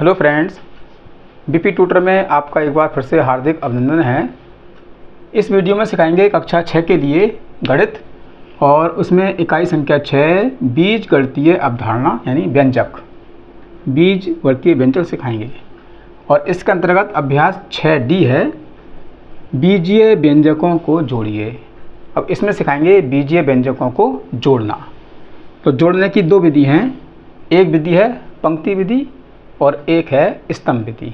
Hello friends, BP tutor में आपका एक बार फिर से हार्दिक अभिनंदन है। इस वीडियो में सिखाएंगे कक्षा 6 के लिए गणित और उसमें इकाई संख्या 6 बीजगणितीय अवधारणा यानी व्यंजक, बीजगणितीय व्यंजक सिखाएंगे। और इसके अंतर्गत अभ्यास 6D है, बीजीय व्यंजकों को जोड़िए। अब इसमें सिखाएंगे बीजीय व्यंजकों को जोड़ना। तो जोड़ने की दो विधि हैं, एक विधि है पंक्ति विधि और एक है स्तंभ विधि।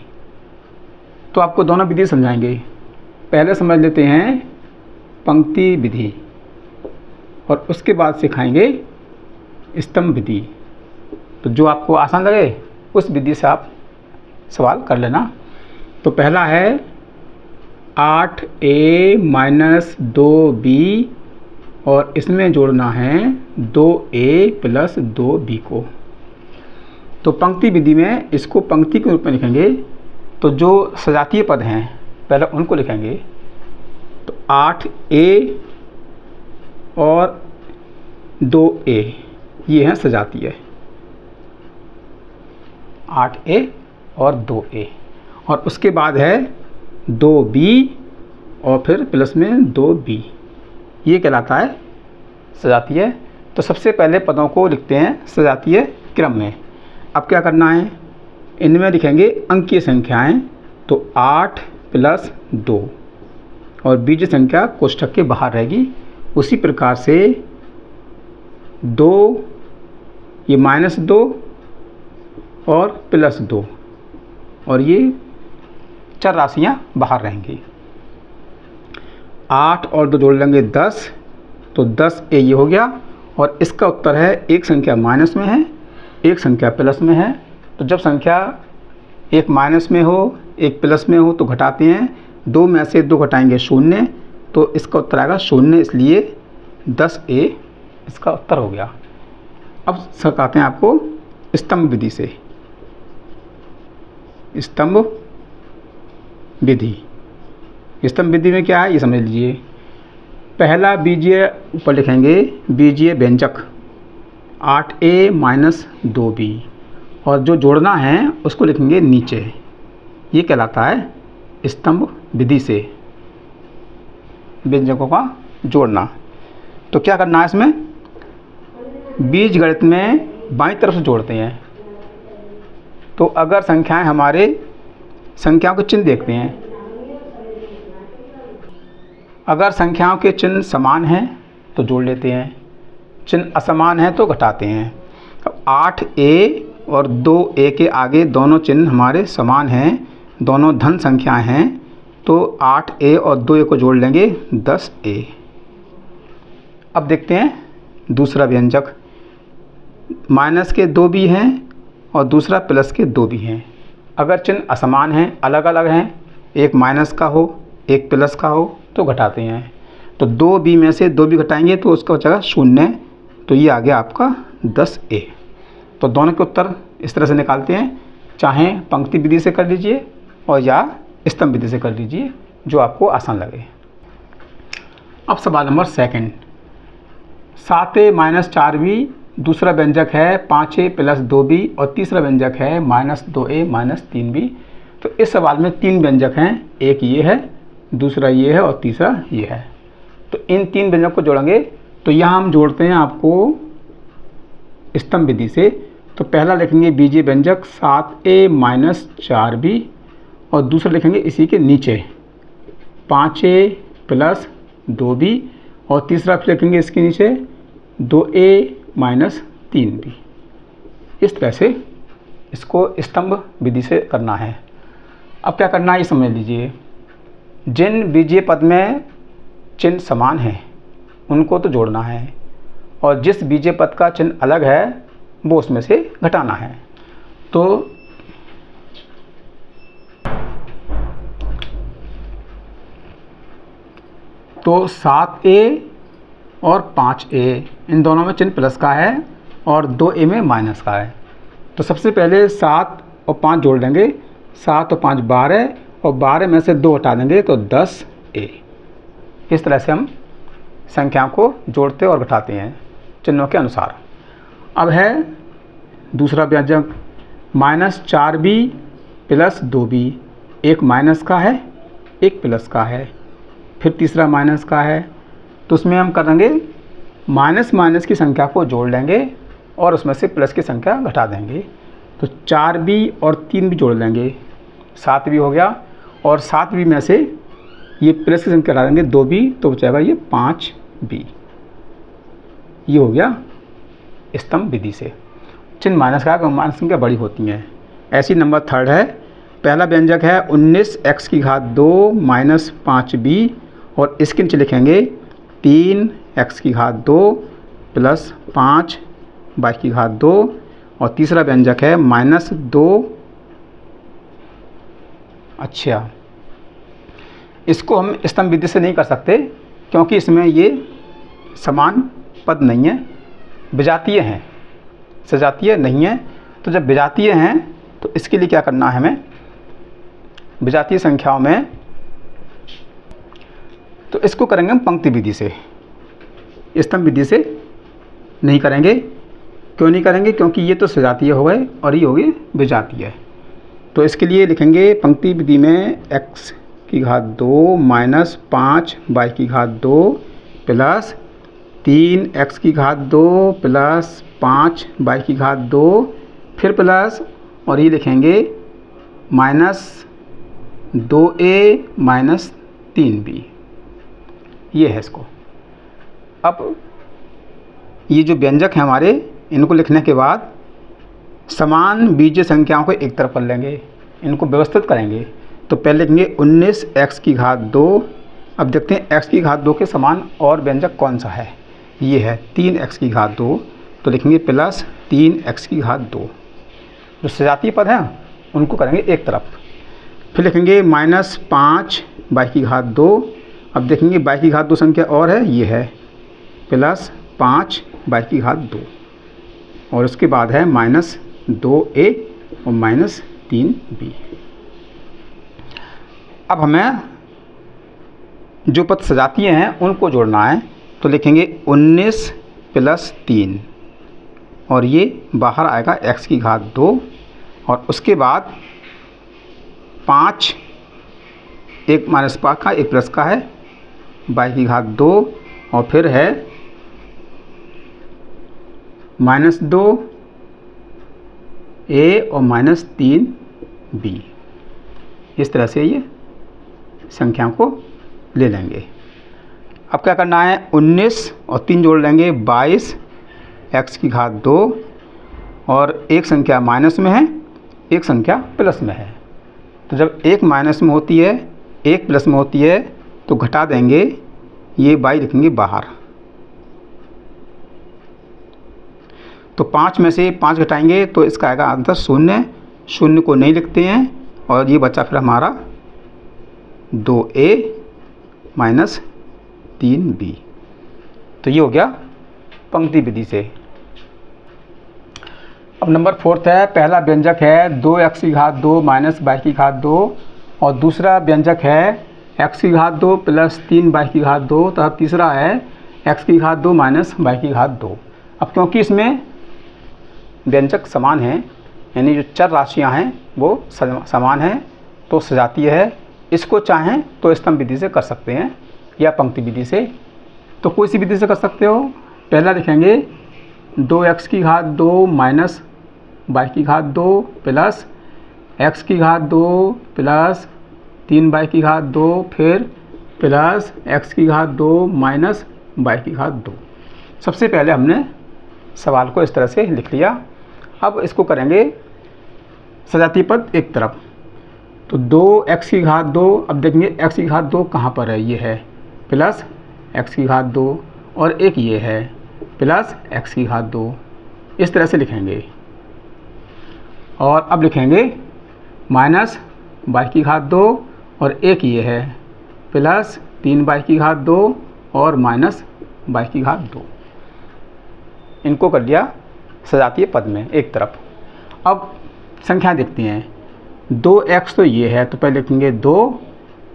तो आपको दोनों विधि समझाएंगे। पहले समझ लेते हैं पंक्ति विधि और उसके बाद सिखाएंगे स्तंभ विधि। तो जो आपको आसान लगे उस विधि से आप सवाल कर लेना। तो पहला है 8a - 2b और इसमें जोड़ना है 2a + 2b को। तो पंक्ति विधि में इसको पंक्ति के रूप में लिखेंगे। तो जो सजातीय पद हैं पहले उनको लिखेंगे। तो 8a और 2a ये हैं सजातीय, 8a और 2a। और उसके बाद है 2b और फिर प्लस में 2b, ये कहलाता है सजातीय। तो सबसे पहले पदों को लिखते हैं सजातीय क्रम में। अब क्या करना है, इनमें लिखेंगे अंकीय संख्याएं। तो 8 + 2 और बीज संख्या कोष्ठक के बाहर रहेगी। उसी प्रकार से 2 ये -2 और +2 और ये चर राशियां बाहर रहेंगी। 8 और 2 जोड़ लेंगे 10, तो 10a ये हो गया। और इसका उत्तर है एक संख्या माइनस में है, एक संख्या प्लस में है। तो जब संख्या एक माइनस में हो एक प्लस में हो तो घटाते हैं, 2 में से 2 घटाएंगे 0, तो इसका उत्तर आएगा 0, इसलिए 10a इसका उत्तर हो गया। अब सिखाते हैं आपको स्तंभ विधि से। स्तंभ विधि, स्तंभ विधि में क्या है ये समझ लीजिए। पहला बीजीय ऊपर लिखेंगे बीजीय व्यंजक 8a - 2b और जो जोड़ना है उसको लिखेंगे नीचे। ये कहलाता है स्तंभ विधि से व्यंजकों का जोड़ना। तो क्या करना है इसमें, बीजगणित में बाईं तरफ से जोड़ते हैं। तो अगर संख्याएं हमारे संख्याओं के चिन्ह देखते हैं, अगर संख्याओं के चिन्ह समान हैं तो जोड़ लेते हैं, चिन्ह असमान है तो घटाते हैं। अब 8a और 2a के आगे दोनों चिन्ह हमारे समान हैं, दोनों धन संख्याएं हैं। तो 8a और 2a को जोड़ लेंगे 10a। अब देखते हैं दूसरा व्यंजक, माइनस के 2 भी हैं और दूसरा प्लस के 2 भी हैं। अगर चिन्ह असमान हैं, अलग अलग हैं, एक माइनस का हो एक प्लस का हो तो घटाते हैं। तो 2b में से 2 भी घटाएंगे तो उसका बचेगा 0, तो ये आ गया आपका 10a। तो दोनों के उत्तर इस तरह से निकालते हैं, चाहे पंक्ति विधि से कर लीजिए और या स्तंभ विधि से कर लीजिए, जो आपको आसान लगे। अब सवाल नंबर 2, 7a - 4b दूसरा व्यंजक है 5a + 2b और तीसरा व्यंजक है -2a - 3b। तो इस सवाल में 3 व्यंजक हैं, एक ये है, दूसरा ये है और तीसरा ये है। तो इन 3 व्यंजक को जोड़ेंगे। तो यहाँ हम जोड़ते हैं आपको स्तंभ विधि से। तो पहला लिखेंगे बीजीय व्यंजक 7a - 4b और दूसरा लिखेंगे इसी के नीचे 5a + 2b और तीसरा फिर लिखेंगे इसके नीचे 2a - 3b। इस तरह से इसको स्तंभ विधि से करना है। अब क्या करना है ये समझ लीजिए। जिन बीजीय पद में चिन्ह समान हैं उनको तो जोड़ना है और जिस बीजीय पद का चिन्ह अलग है वो उसमें से घटाना है। तो 7a और 5a इन दोनों में चिन्ह प्लस का है और 2a में माइनस का है। तो सबसे पहले 7 और 5 जोड़ देंगे, 7 और 5 12 और 12 में से 2 हटा देंगे तो 10a। इस तरह से हम संख्याओं को जोड़ते और घटाते हैं चिन्हों के अनुसार। अब है दूसरा व्यंजक -4b प्लस 2b, एक माइनस का है एक प्लस का है, फिर तीसरा माइनस का है। तो उसमें हम करेंगे माइनस माइनस की संख्या को जोड़ लेंगे और उसमें से प्लस की संख्या घटा देंगे। तो 4b और 3b जोड़ लेंगे, 7b हो गया, और 7b में से ये प्लस की संख्या घटा देंगे 2b, तो बचेगा ये 5b। ये हो गया स्तंभ विधि से। चिन्ह माइनस का माइनस संख्या बड़ी होती हैं। ऐसी नंबर 3 है। पहला व्यंजक है 19x² माइनस 5b, और इसके नीचे लिखेंगे 3x² प्लस 5y², और तीसरा व्यंजक है -2। अच्छा, इसको हम स्तंभ विधि से नहीं कर सकते क्योंकि इसमें ये समान पद नहीं है, विजातीय हैं, सजातीय नहीं है। तो जब विजातीय हैं तो इसके लिए क्या करना है हमें, विजातीय संख्याओं में, तो इसको करेंगे हम पंक्ति विधि से, स्तंभ विधि से नहीं करेंगे। क्यों नहीं करेंगे? क्योंकि ये तो सजातीय हो गए और ये हो गए विजातीय। तो इसके लिए लिखेंगे पंक्ति विधि में x² minus 5y² plus 3x² plus 5y², फिर प्लस, और ये लिखेंगे -2a माइनस 3b। ये है इसको। अब ये जो व्यंजक हैं हमारे, इनको लिखने के बाद समान बीजीय संख्याओं को एक तरफ कर लेंगे, इनको व्यवस्थित करेंगे। तो पहले लिखेंगे 19x²। अब देखते हैं x² के समान और व्यंजक कौन सा है। ये है 3x², तो लिखेंगे प्लस 3x²। जो सजातीय पद हैं उनको करेंगे एक तरफ। फिर लिखेंगे -5y²। अब देखेंगे y² संख्या और है, ये है प्लस 5y², और उसके बाद है -2a और -3b। अब हमें जो पद सजातीय हैं उनको जोड़ना है। तो लिखेंगे 19 प्लस 3, और ये बाहर आएगा x², और उसके बाद 5, एक -5 का एक प्लस का है y², और फिर है -2a और -3b। इस तरह से ये संख्याओं को ले लेंगे। अब क्या करना है, 19 और 3 जोड़ लेंगे 22x², और एक संख्या माइनस में है एक संख्या प्लस में है। तो जब एक माइनस में होती है एक प्लस में होती है तो घटा देंगे, ये y लिखेंगे बाहर। तो 5 में से 5 घटाएंगे तो इसका आएगा आंसर 0। 0 को नहीं लिखते हैं, और ये बचा फिर हमारा 2a माइनस 3b। तो ये हो गया पंक्ति विधि से। अब नंबर 4 है। पहला व्यंजक है 2x² माइनस y², और दूसरा व्यंजक है x² प्लस 3y², तथा तीसरा है x² माइनस y²। अब क्योंकि इसमें व्यंजक समान हैं, यानी जो चर राशियां हैं वो समान हैं, तो सजातीय है। इसको चाहें तो स्तंभ विधि से कर सकते हैं या पंक्ति विधि से। तो कोई सी विधि से कर सकते हो। पहला लिखेंगे 2x² minus y² plus x² plus 3y², फिर प्लस x² माइनस y²। सबसे पहले हमने सवाल को इस तरह से लिख लिया। अब इसको करेंगे सजातीय पद एक तरफ। तो 2x², अब देखेंगे x² कहाँ पर है, ये है प्लस x², और एक ये है प्लस x²। इस तरह से लिखेंगे। और अब लिखेंगे माइनस y², और एक ये है प्लस 3y² और माइनस y²। इनको कर लिया सजातीय पद में एक तरफ। अब संख्या देखते हैं। 2x तो ये है, तो पहले लिखेंगे 2,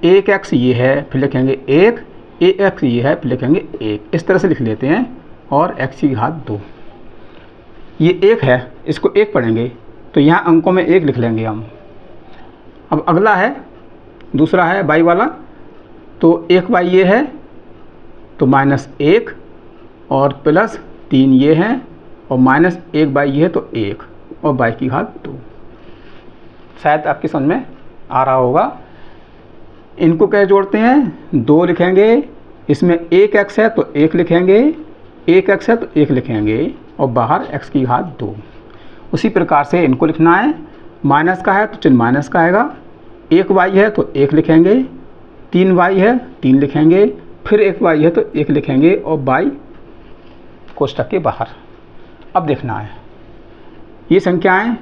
1x ये है, फिर लिखेंगे 1, ax ये है, फिर लिखेंगे 1। इस तरह से लिख लेते हैं। और x², ये 1 है, इसको 1 पढ़ेंगे, तो यहाँ अंकों में 1 लिख लेंगे हम। अब अगला है, दूसरा है y वाला, तो 1y ये है तो -1 और +3 ये है और -1y ये है तो 1 और y की घात 2। शायद आपकी समझ में आ रहा होगा। इनको कैसे जोड़ते हैं? 2 लिखेंगे, इसमें 1x है तो 1 लिखेंगे, 1x है तो 1 लिखेंगे और बाहर x की घात 2। उसी प्रकार से इनको लिखना है। माइनस का है तो चिन्ह माइनस का आएगा, 1y है तो 1 लिखेंगे, 3y है 3 लिखेंगे, फिर 1y है तो 1 लिखेंगे और y कोष्ठक के बाहर। अब देखना है ये संख्याएं,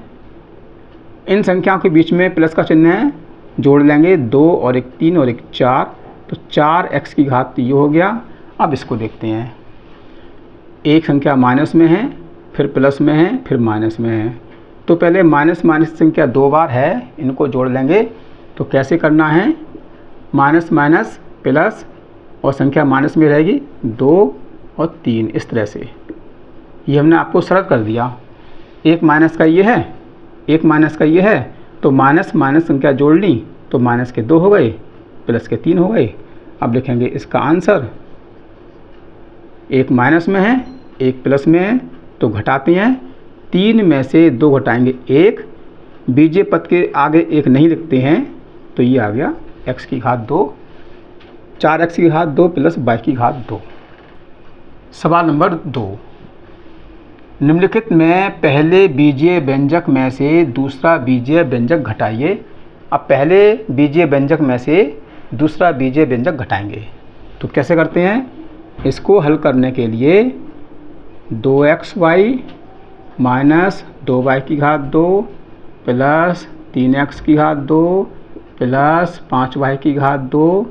इन संख्याओं के बीच में प्लस का चिन्ह है, जोड़ लेंगे 2 और 1 3 और 1 4, तो 4x की घात ये हो गया। अब इसको देखते हैं, एक संख्या माइनस में है, फिर प्लस में है, फिर माइनस में है। तो पहले माइनस माइनस संख्या 2 बार है, इनको जोड़ लेंगे। तो कैसे करना है? माइनस माइनस प्लस और संख्या माइनस में रहेगी 2 और 3, इस तरह से। ये हमने आपको सरल कर दिया। एक माइनस का ये है, एक माइनस का ये है, तो माइनस माइनस संख्या जोड़ ली तो माइनस के 2 हो गए, प्लस के 3 हो गए। अब लिखेंगे इसका आंसर, एक माइनस में है एक प्लस में है, तो घटाते हैं, 3 में से 2 घटाएंगे 1, बीजे पद के आगे 1 नहीं लिखते हैं, तो ये आ गया x की घात 2, 4x की घात 2 प्लस y की घात 2। सवाल नंबर 2, निम्नलिखित में पहले बीजीय व्यंजक में से दूसरा बीजीय व्यंजक घटाइए। अब पहले बीजीय व्यंजक में से दूसरा बीजीय व्यंजक घटाएंगे। तो कैसे करते हैं? इसको हल करने के लिए 2xy माइनस 2y की घात 2 प्लस 3x की घात 2 प्लस 5y की घात 2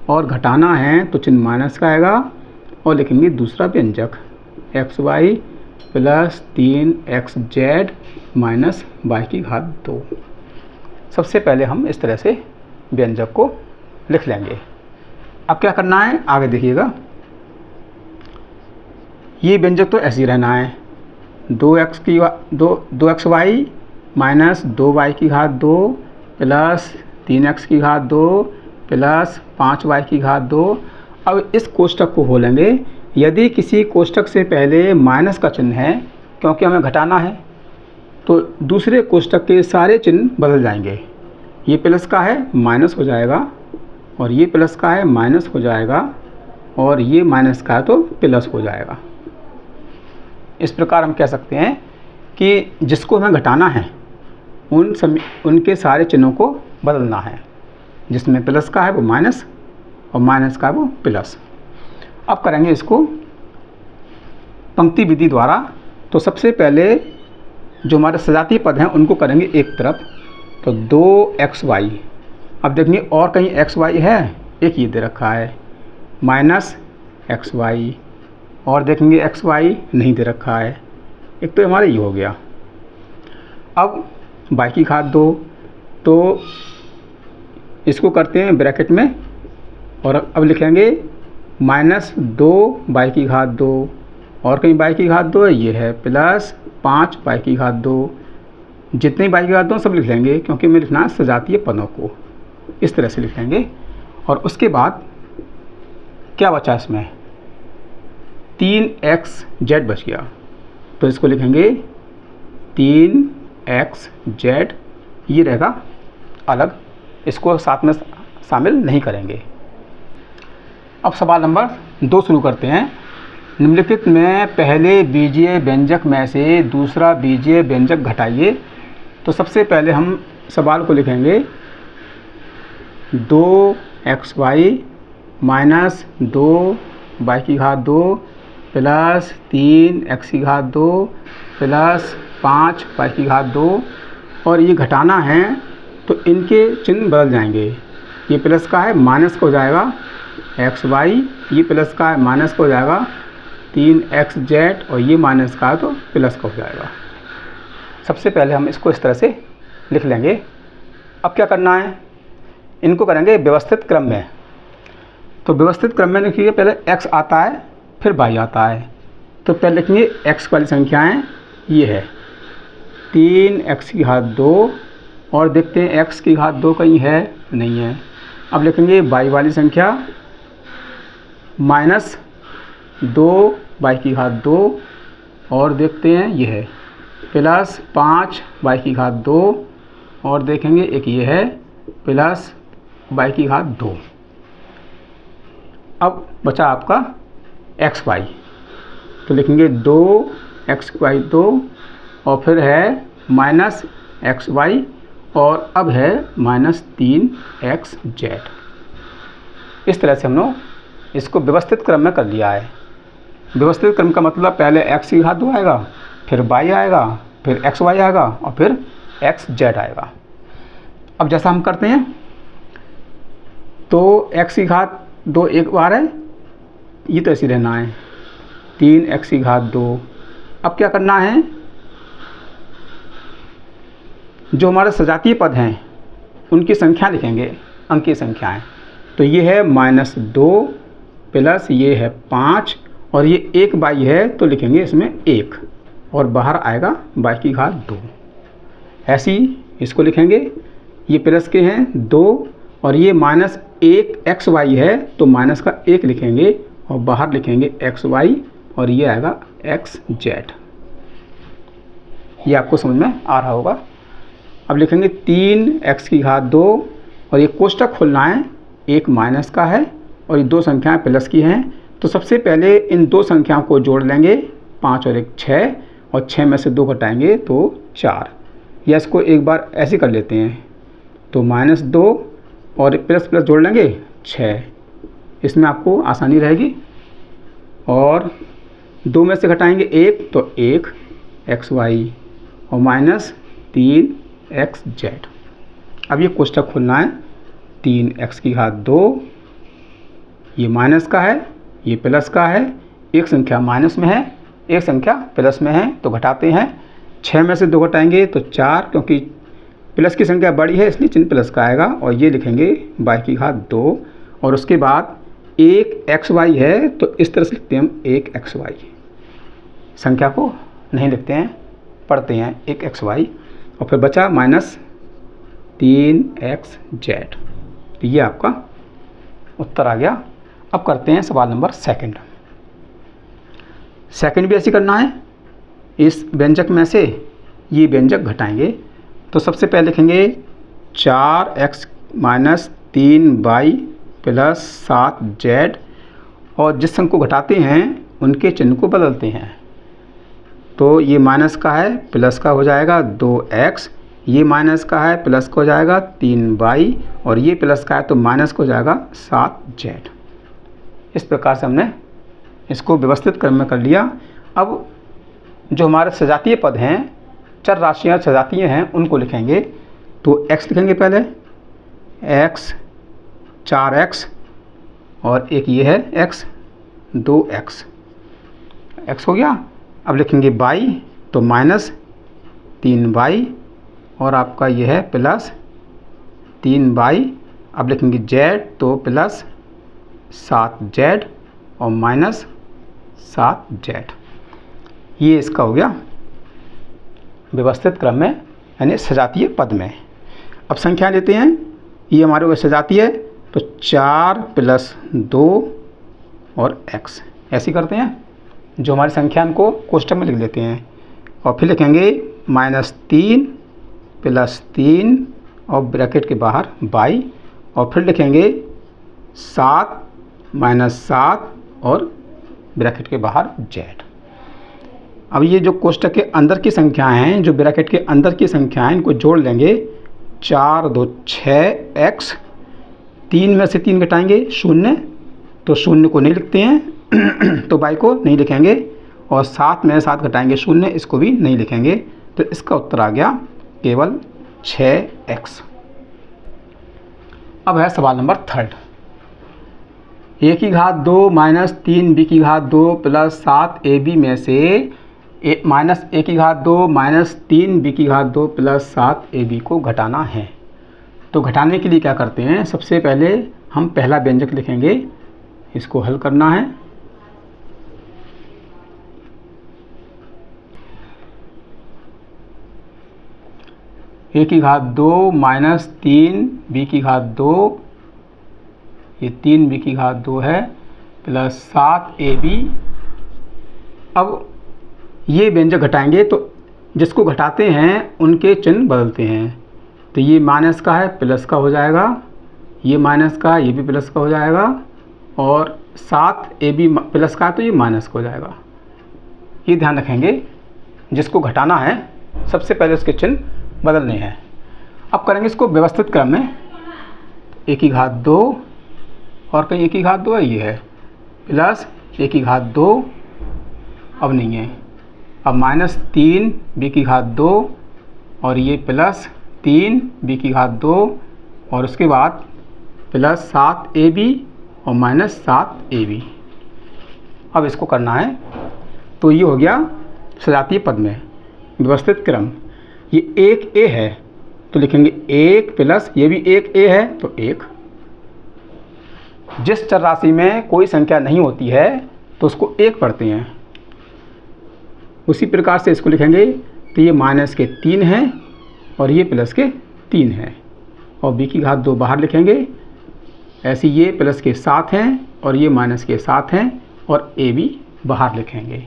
और घटाना है तो चिन्ह माइनस का आएगा और लिखेंगे दूसरा व्यंजक xy plus 3xz minus y की घात 2। सबसे पहले हम इस तरह से व्यंजक को लिख लेंगे। अब क्या करना है आगे देखिएगा। ये व्यंजक तो ऐसे ही रहना है, 2xy माइनस 2y की घात 2 प्लस 3x की घात 2 प्लस 5y की घात 2। अब इस कोष्ठक को खोलेंगे। यदि किसी कोष्ठक से पहले माइनस का चिन्ह है, क्योंकि हमें घटाना है, तो दूसरे कोष्ठक के सारे चिन्ह बदल जाएंगे। ये प्लस का है माइनस हो जाएगा और ये प्लस का है माइनस हो जाएगा और ये माइनस का है तो प्लस हो जाएगा। इस प्रकार हम कह सकते हैं कि जिसको हमें घटाना है उनके सारे चिन्हों को बदलना है। जिसमें प्लस का है वो माइनस और माइनस का है वो प्लस। अब करेंगे इसको पंक्ति विधि द्वारा। तो सबसे पहले जो हमारे सजातीय पद हैं उनको करेंगे एक तरफ, तो 2xy। अब देखेंगे और कहीं xy है, एक ये दे रखा है माइनस xy, और देखेंगे xy नहीं दे रखा है, एक तो हमारा ये हो गया। अब y की घात 2, तो इसको करते हैं ब्रैकेट में और अब लिखेंगे माइनस 2y की घात 2 और कहीं y की घात 2 है, ये है प्लस 5y की घात 2। जितने y की घात 2 सब लिख लेंगे क्योंकि मैं लिखना है सजातीय पदों को, इस तरह से लिख लेंगे। और उसके बाद क्या बचा इसमें, 3xz बच गया, तो इसको लिखेंगे 3xz, ये रहेगा अलग, इसको साथ में शामिल नहीं करेंगे। अब सवाल नंबर 2 शुरू करते हैं। निम्नलिखित में पहले बीजीय व्यंजक में से दूसरा बीजीय व्यंजक घटाइए। तो सबसे पहले हम सवाल को लिखेंगे 2xy माइनस 2y की घात 2 प्लस 3x की घात 2 प्लस 5y की घात 2, और ये घटाना है तो इनके चिन्ह बदल जाएंगे। ये प्लस का है माइनस का हो जाएगा xy, ये प्लस का है माइनस का हो जाएगा 3xz, और ये माइनस का है तो प्लस का हो जाएगा। सबसे पहले हम इसको इस तरह से लिख लेंगे। अब क्या करना है, इनको करेंगे व्यवस्थित क्रम में। तो व्यवस्थित क्रम में लिखिए, पहले x आता है फिर y आता है। तो पहले लिखेंगे x वाली संख्याएं, ये है 3x की घात 2 और देखते हैं x की घात 2 कहीं है, नहीं है। अब लिखेंगे y वाली संख्या माइनस 2y की घात 2 और देखते हैं ये है प्लस 5y की घात 2 और देखेंगे एक ये है प्लस y की घात 2। अब बचा आपका xy, तो लिखेंगे 2xy2 और फिर है माइनस xy और अब है माइनस 3xz। इस तरह से हम लोग इसको व्यवस्थित क्रम में कर लिया है। व्यवस्थित क्रम का मतलब पहले x की घात 2 आएगा, फिर y आएगा, फिर xy आएगा और फिर xz आएगा। अब जैसा हम करते हैं तो x की घात 2 एक बार है, ये तो ऐसे रहना है 3x की घात 2। अब क्या करना है, जो हमारे सजातीय पद हैं उनकी संख्या लिखेंगे, अंक की संख्याएँ। तो ये है -2 प्लस ये है 5 और ये 1y है तो लिखेंगे इसमें 1 और बाहर आएगा y की घात 2। ऐसे ही इसको लिखेंगे, ये प्लस के हैं 2 और ये -1xy है तो माइनस का 1 लिखेंगे और बाहर लिखेंगे xy और ये आएगा xz। ये आपको समझ में आ रहा होगा। अब लिखेंगे 3x की घात 2 और ये कोष्टक खोलना है, एक माइनस का है और ये दो संख्याएं प्लस की हैं। तो सबसे पहले इन दो संख्याओं को जोड़ लेंगे, 5 और 1 6 और 6 में से 2 घटाएंगे तो 4। या इसको एक बार ऐसे कर लेते हैं, तो -2 और प्लस प्लस जोड़ लेंगे 6, इसमें आपको आसानी रहेगी। और 2 में से घटाएंगे 1 तो 1 xy और माइनस 3xz। अब ये कोष्टक खोलना है, 3x की घात 2, ये माइनस का है, ये प्लस का है, एक संख्या माइनस में है, एक संख्या प्लस में है तो घटाते हैं। 6 में से 2 घटाएंगे तो 4, क्योंकि प्लस की संख्या बड़ी है इसलिए चिन्ह प्लस का आएगा और ये लिखेंगे y की घात 2 और उसके बाद 1xy है तो इस तरह से लिखते हैं हम 1xy। संख्या को नहीं लिखते हैं, पढ़ते हैं 1xy और फिर बचा -3xz। तो ये आपका उत्तर आ गया। अब करते हैं सवाल नंबर सेकंड। सेकंड भी ऐसे करना है, इस व्यंजक में से ये व्यंजक घटाएंगे। तो सबसे पहले लिखेंगे 4x - 3y + 7z और जिस अंक को घटाते हैं उनके चिन्ह को बदलते हैं। तो ये माइनस का है प्लस का हो जाएगा 2x, ये माइनस का है प्लस का हो जाएगा 3y और ये प्लस का है तो माइनस का हो जाएगा 7z। इस प्रकार से हमने इसको व्यवस्थित क्रम में कर लिया। अब जो हमारे सजातीय पद हैं, चर राशियाँ सजातीय हैं, उनको लिखेंगे। तो x लिखेंगे पहले, x 4x और एक ये है x 2x, x हो गया। अब लिखेंगे y तो -3y और आपका ये है प्लस 3y। अब लिखेंगे z तो प्लस 7z और माइनस 7z। ये इसका हो गया व्यवस्थित क्रम में, यानी सजातीय पद में। अब संख्या लेते हैं, ये हमारे वो सजातीय है तो 4 + 2 और x ऐसे करते हैं। जो हमारी संख्या को कोष्टक में लिख लेते हैं और फिर लिखेंगे -3 + 3 और ब्रैकेट के बाहर y और फिर लिखेंगे 7 - 7 और ब्रैकेट के बाहर z। अब ये जो कोष्टक के अंदर की संख्याएं हैं, जो ब्रैकेट के अंदर की संख्याएं, इनको जोड़ लेंगे। 4 2 6x, 3 में से 3 घटाएंगे 0 तो 0 को नहीं लिखते हैं तो y को नहीं लिखेंगे और 7 में 7 घटाएंगे 0, इसको भी नहीं लिखेंगे। तो इसका उत्तर आ गया केवल 6x। अब है सवाल नंबर थर्ड। a की घात 2 - 3b की घात 2 + 7ab में से -a की घात 2 - 3b की घात 2 + 7ab को घटाना है। तो घटाने के लिए क्या करते हैं, सबसे पहले हम पहला व्यंजक लिखेंगे, इसको हल करना है। a की घात 2 माइनस 3b की घात 2, ये 3b की घात 2 है, प्लस 7ab। अब ये व्यंजक घटाएंगे तो जिसको घटाते हैं उनके चिन्ह बदलते हैं। तो ये माइनस का है प्लस का हो जाएगा, ये माइनस का, ये भी प्लस का हो जाएगा, और 7ab प्लस का है तो ये माइनस का हो जाएगा। ये ध्यान रखेंगे, जिसको घटाना है सबसे पहले उसके चिन्ह बदलने हैं। अब करेंगे इसको व्यवस्थित क्रम में। a की घात 2 और कहीं a की घात 2 है, ये है, प्लस a की घात 2 अब नहीं है, अब माइनस 3b की घात 2 और ये प्लस 3b की घात 2 और उसके बाद प्लस 7ab और माइनस 7ab। अब इसको करना है तो ये हो गया सजातीय पद में व्यवस्थित क्रम। ये एक a है तो लिखेंगे 1 प्लस, ये भी एक a है तो 1। जिस चर राशि में कोई संख्या नहीं होती है तो उसको 1 पढ़ते हैं। उसी प्रकार से इसको लिखेंगे तो ये माइनस के 3 हैं और ये प्लस के 3 हैं, और b की घात 2 बाहर लिखेंगे। ऐसे ये प्लस के 7 हैं और ये माइनस के 7 हैं और a भी बाहर लिखेंगे।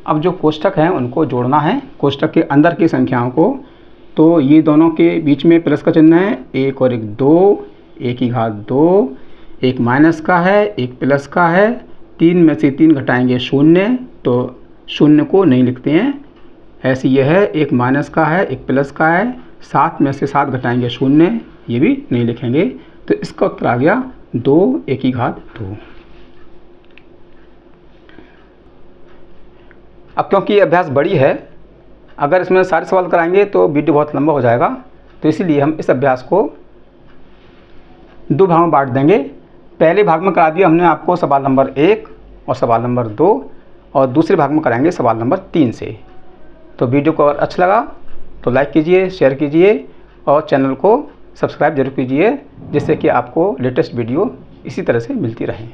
अब जो कोष्ठक हैं उनको जोड़ना है, कोष्ठक के अंदर की संख्याओं को। तो ये दोनों के बीच में प्लस का चिन्ह है, 1 और 1 2, a की घात 2, एक माइनस का है एक प्लस का है, 3 में से 3 घटाएंगे 0 तो 0 को नहीं लिखते हैं। ऐसे ये है, एक माइनस का है एक प्लस का है, 7 में से 7 घटाएंगे 0, ये भी नहीं लिखेंगे। तो इसका उत्तर आ गया 2 a की घात 2। अब क्योंकि ये अभ्यास बड़ी है, अगर इसमें सारे सवाल कराएंगे तो वीडियो बहुत लंबा हो जाएगा, तो इसीलिए हम इस अभ्यास को 2 भागों में बांट देंगे। पहले भाग में करा दिया हमने आपको सवाल नंबर 1 और सवाल नंबर 2, और दूसरे भाग में कराएंगे सवाल नंबर 3 से। तो वीडियो को अगर अच्छा लगा तो लाइक कीजिए, शेयर कीजिए और चैनल को सब्सक्राइब जरूर कीजिए, जिससे कि आपको लेटेस्ट वीडियो इसी तरह से मिलती रहे।